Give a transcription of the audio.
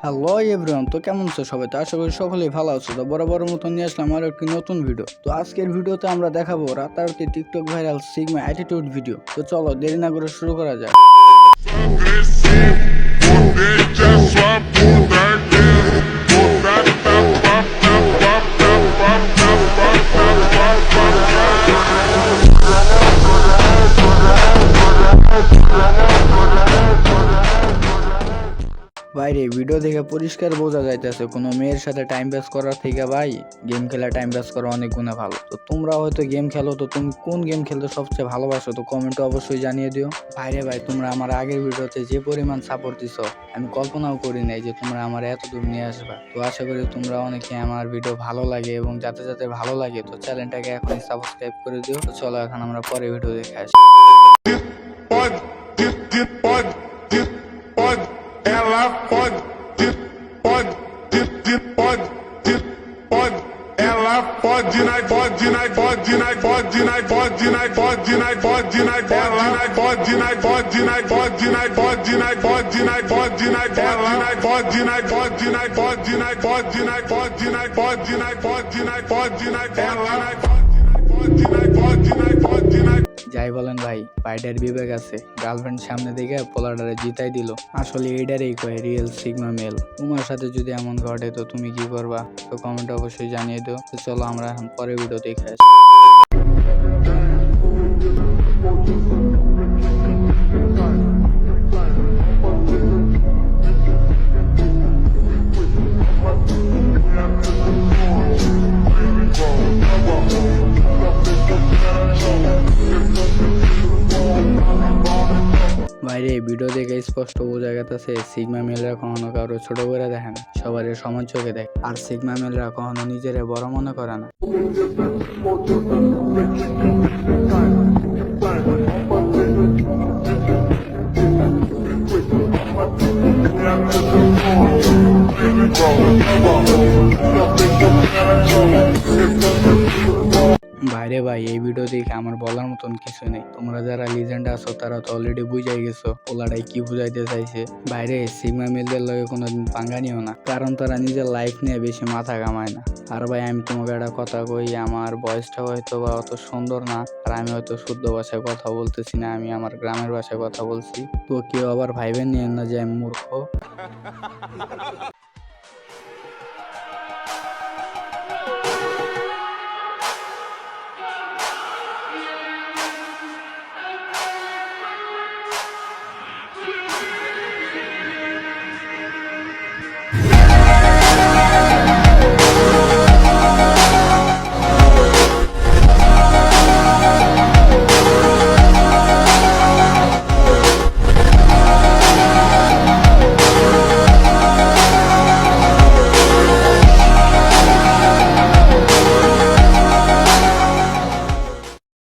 Hello everyone, তো কেমন আছো সবাই? তো আশা করি সকলেই ভালো আছো। তো বরাবর মতন নিয়ে আসলাম আরো একটি নতুন ভিডিও। তো আজকের ভিডিওতে আমরা দেখাবো রাতারাতি TikTok viral sigma attitude video. তো চলো দেরি না করে শুরু করা যাক। বাইরে ভিডিও দেখে পরিষ্কার বোঝা যাইতেছে কোনো মেয়ের সাথে টাইম পাস করার থেকে ভাই গেম খেলা টাইম পাস করা অনেক গুণে ভালো। তো তোমরা হয়তো গেম খেলো, তো তুমি কোন গেম খেলতে সবচেয়ে ভালোবাসো? তো কমেন্টে অবশ্যই জানিয়ে দিও। ভাইরে ভাই, তোমরা আমার আগের ভিডিওতে যে পরিমাণ সাপোর্ট দিছো আমি কল্পনাও করি নাই যে তোমরা আমার এত দূর নিয়ে আসবা। তো আশা করি তোমরা অনেকে আমার ভিডিও ভালো লাগে, এবং যাতে যাতে ভালো লাগে তো চ্যানেলটাকে এখনই সাবস্ক্রাইব করে দিও। তো চলো এখন আমরা পরে ভিডিও দেখে আসি। Ela pode, ela pode, nai pode, nai pode, nai pode, nai pode, nai pode, nai pode, nai ela pode, nai pode, nai pode, nai pode, nai pode, nai pode, nai ela nai pode, nai pode, nai pode, nai pode, nai pode, nai pode, nai pode, nai pode, nai ela nai pode, nai pode, nai pode, nai যাই বলেন ভাই, পাইডার বিবেক আছে। Girlfriend সামনে দিকে পোলাডারে জিতাই দিল। আসলে এটারই কয় রিয়েল সিগমা মেল। তোমার সাথে যদি এমন ঘটে তো তুমি কি করবা? তো কমেন্টে অবশ্যই জানিয়ে দিও। তো চলো আমরা এখন পরে ভিডিও দেখে আসি। বাইরে ভিডিও দেখে স্পষ্ট বোঝা গেছে সিগমা মেলরা কখনো কারো ছোট করে দেখে না, সবার সমান চোখে দেখে। আর সিগমা মেলরা কখনো নিজের বড় মনে করে না। ভাইরে ভাই, এই ভিডিও দেখে আমার বলার মতন কিছু নেই। তোমরা যারা লিজেন্ড আছো তারা তো অলরেডি বুঝাই গেছো ওলাটাই কি বুঝাইতে চাইছে। বাইরে সিগমা মেলদের লগে কোনোদিন পাঙ্গা নিও না, কারণ তারা নিজের লাইফ নিয়ে বেশি মাথা কামায় না। আর ভাই আমি তোমাকে একটা কথা কই, আমার ভয়েসটা হয়তো বা অত সুন্দর না, আর আমি হয়তো শুদ্ধ ভাষায় কথা বলতেছি না, আমি আমার গ্রামের ভাষায় কথা বলছি। তো কেউ আবার ভাইবেন নিয়েন না যে আমি মূর্খ।